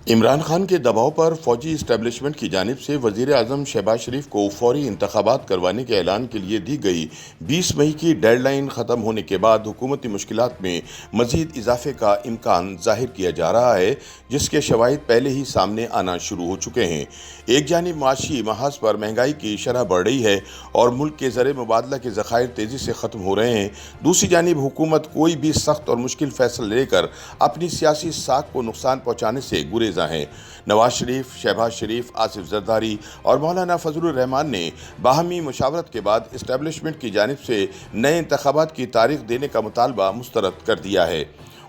عمران خان کے دباؤ پر فوجی اسٹیبلشمنٹ کی جانب سے وزیر اعظم شہباز شریف کو فوری انتخابات کروانے کے اعلان کے لیے دی گئی 20 مئی کی ڈیڈ لائن ختم ہونے کے بعد حکومتی مشکلات میں مزید اضافے کا امکان ظاہر کیا جا رہا ہے، جس کے شواہد پہلے ہی سامنے آنا شروع ہو چکے ہیں۔ ایک جانب معاشی محاذ پر مہنگائی کی شرح بڑھ رہی ہے اور ملک کے زر مبادلہ کے ذخائر تیزی سے ختم ہو رہے ہیں، دوسری جانب حکومت کوئی بھی سخت اور مشکل فیصلہ لے کر اپنی سیاسی ساکھ کو نقصان پہنچانے سے گریزاں ہیں۔ نواز شریف، شہباز شریف، آصف زرداری اور مولانا فضل الرحمان نے باہمی مشاورت کے بعد اسٹیبلشمنٹ کی جانب سے نئے انتخابات کی تاریخ دینے کا مطالبہ مسترد کر دیا ہے۔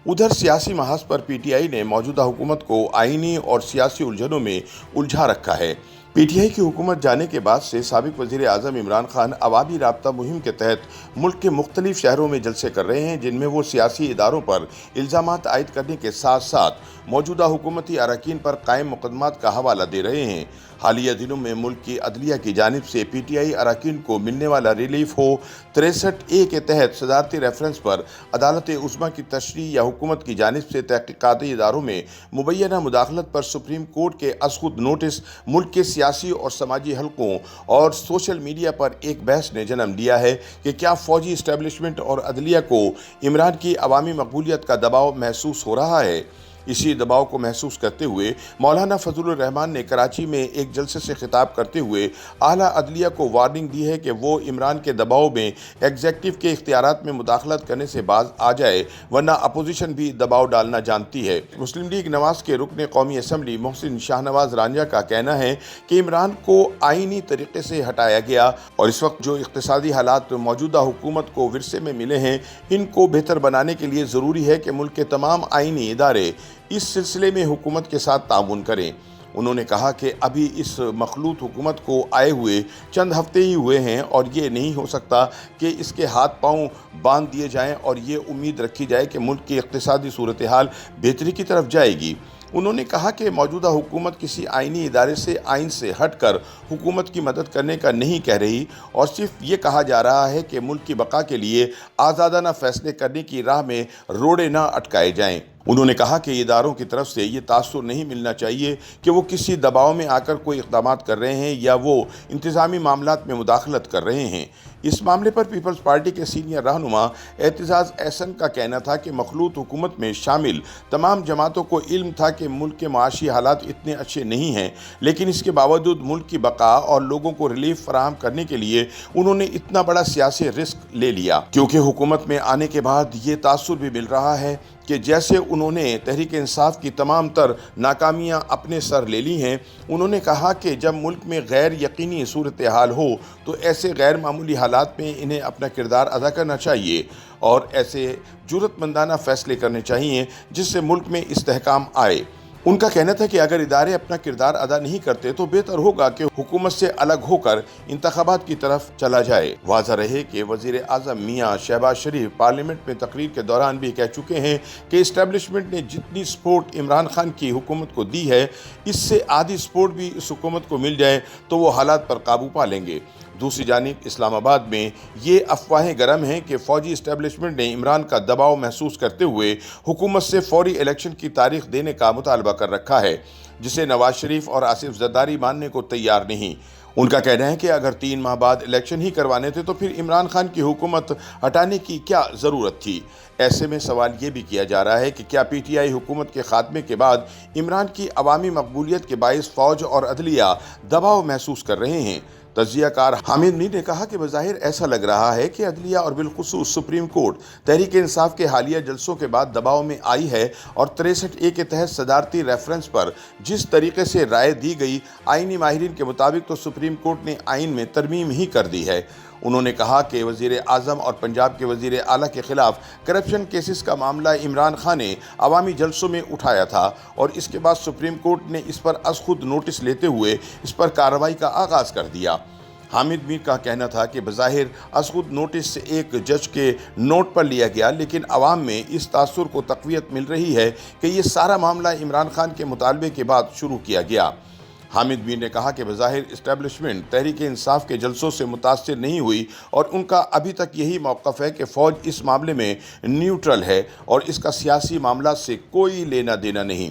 ادھر سیاسی محاذ پر پی ٹی آئی نے موجودہ حکومت کو آئینی اور سیاسی الجھنوں میں الجھا رکھا ہے۔ پی ٹی آئی کی حکومت جانے کے بعد سے سابق وزیر اعظم عمران خان عوامی رابطہ مہم کے تحت ملک کے مختلف شہروں میں جلسے کر رہے ہیں، جن میں وہ سیاسی اداروں پر الزامات عائد کرنے کے ساتھ ساتھ موجودہ حکومتی اراکین پر قائم مقدمات کا حوالہ دے رہے ہیں۔ حالیہ دنوں میں ملک کی عدلیہ کی جانب سے پی ٹی آئی اراکین کو ملنے والا ریلیف ہو 63A کے تحت صدارتی ریفرنس پر عدالت عظمیٰ کی تشریح یا حکومت کی جانب سے تحقیقاتی اداروں میں مبینہ مداخلت پر سپریم کورٹ کے از خود نوٹس ملک کے سیاسی اور سماجی حلقوں اور سوشل میڈیا پر ایک بحث نے جنم لیا ہے کہ کیا فوجی اسٹیبلشمنٹ اور عدلیہ کو عمران کی عوامی مقبولیت کا دباؤ محسوس ہو رہا ہے۔ اسی دباؤ کو محسوس کرتے ہوئے مولانا فضل الرحمان نے کراچی میں ایک جلسے سے خطاب کرتے ہوئے اعلیٰ عدلیہ کو وارننگ دی ہے کہ وہ عمران کے دباؤ میں ایگزیکٹو کے اختیارات میں مداخلت کرنے سے باز آ جائے، ورنہ اپوزیشن بھی دباؤ ڈالنا جانتی ہے۔ مسلم لیگ نواز کے رکن قومی اسمبلی محسن شاہ نواز رانجھا کا کہنا ہے کہ عمران کو آئینی طریقے سے ہٹایا گیا اور اس وقت جو اقتصادی حالات موجودہ حکومت کو ورثے میں ملے ہیں، ان کو بہتر بنانے کے لیے ضروری ہے کہ ملک کے تمام آئینی ادارے اس سلسلے میں حکومت کے ساتھ تعاون کریں۔ انہوں نے کہا کہ ابھی اس مخلوط حکومت کو آئے ہوئے چند ہفتے ہی ہوئے ہیں اور یہ نہیں ہو سکتا کہ اس کے ہاتھ پاؤں باندھ دیے جائیں اور یہ امید رکھی جائے کہ ملک کی اقتصادی صورتحال بہتری کی طرف جائے گی۔ انہوں نے کہا کہ موجودہ حکومت کسی آئینی ادارے سے آئین سے ہٹ کر حکومت کی مدد کرنے کا نہیں کہہ رہی اور صرف یہ کہا جا رہا ہے کہ ملک کی بقا کے لیے آزادانہ فیصلے کرنے کی راہ میں روڑے نہ اٹکائے جائیں۔ انہوں نے کہا کہ اداروں کی طرف سے یہ تاثر نہیں ملنا چاہیے کہ وہ کسی دباؤ میں آ کر کوئی اقدامات کر رہے ہیں یا وہ انتظامی معاملات میں مداخلت کر رہے ہیں۔ اس معاملے پر پیپلز پارٹی کے سینئر رہنما اعتزاز احسن کا کہنا تھا کہ مخلوط حکومت میں شامل تمام جماعتوں کو علم تھا کہ ملک کے معاشی حالات اتنے اچھے نہیں ہیں، لیکن اس کے باوجود ملک کی بقا اور لوگوں کو ریلیف فراہم کرنے کے لیے انہوں نے اتنا بڑا سیاسی رسک لے لیا، کیونکہ حکومت میں آنے کے بعد یہ تاثر بھی مل رہا ہے کہ جیسے انہوں نے تحریک انصاف کی تمام تر ناکامیاں اپنے سر لے لی ہیں۔ انہوں نے کہا کہ جب ملک میں غیر یقینی صورتحال ہو تو ایسے غیر معمولی حالات میں انہیں اپنا کردار ادا کرنا چاہیے اور ایسے جرأت مندانہ فیصلے کرنے چاہیے جس سے ملک میں استحکام آئے۔ ان کا کہنا تھا کہ اگر ادارے اپنا کردار ادا نہیں کرتے تو بہتر ہوگا کہ حکومت سے الگ ہو کر انتخابات کی طرف چلا جائے۔ واضح رہے کہ وزیر اعظم میاں شہباز شریف پارلیمنٹ میں تقریر کے دوران بھی کہہ چکے ہیں کہ اسٹیبلشمنٹ نے جتنی سپورٹ عمران خان کی حکومت کو دی ہے، اس سے آدھی سپورٹ بھی اس حکومت کو مل جائے تو وہ حالات پر قابو پا لیں گے۔ دوسری جانب اسلام آباد میں یہ افواہیں گرم ہیں کہ فوجی اسٹیبلشمنٹ نے عمران کا دباؤ محسوس کرتے ہوئے حکومت سے فوری الیکشن کی تاریخ دینے کا مطالبہ کر رکھا ہے، جسے نواز شریف اور آصف زرداری ماننے کو تیار نہیں۔ ان کا کہنا ہے کہ اگر 3 ماہ بعد الیکشن ہی کروانے تھے تو پھر عمران خان کی حکومت ہٹانے کی کیا ضرورت تھی۔ ایسے میں سوال یہ بھی کیا جا رہا ہے کہ کیا پی ٹی آئی حکومت کے خاتمے کے بعد عمران کی عوامی مقبولیت کے باعث فوج اور عدلیہ دباؤ محسوس کر رہے ہیں۔ تجزیہ کار حامد میر نے کہا کہ بظاہر ایسا لگ رہا ہے کہ عدلیہ اور بالخصوص سپریم کورٹ تحریک انصاف کے حالیہ جلسوں کے بعد دباؤ میں آئی ہے اور 63A کے تحت صدارتی ریفرنس پر جس طریقے سے رائے دی گئی، آئینی ماہرین کے مطابق تو سپریم کورٹ نے آئین میں ترمیم ہی کر دی ہے۔ انہوں نے کہا کہ وزیر اعظم اور پنجاب کے وزیر اعلیٰ کے خلاف کرپشن کیسز کا معاملہ عمران خان نے عوامی جلسوں میں اٹھایا تھا اور اس کے بعد سپریم کورٹ نے اس پر از خود نوٹس لیتے ہوئے اس پر کارروائی کا آغاز کر دیا۔ حامد میر کا کہنا تھا کہ بظاہر از خود نوٹس ایک جج کے نوٹ پر لیا گیا، لیکن عوام میں اس تاثر کو تقویت مل رہی ہے کہ یہ سارا معاملہ عمران خان کے مطالبے کے بعد شروع کیا گیا۔ حامد میر نے کہا کہ بظاہر اسٹیبلشمنٹ تحریک انصاف کے جلسوں سے متاثر نہیں ہوئی اور ان کا ابھی تک یہی موقف ہے کہ فوج اس معاملے میں نیوٹرل ہے اور اس کا سیاسی معاملات سے کوئی لینا دینا نہیں۔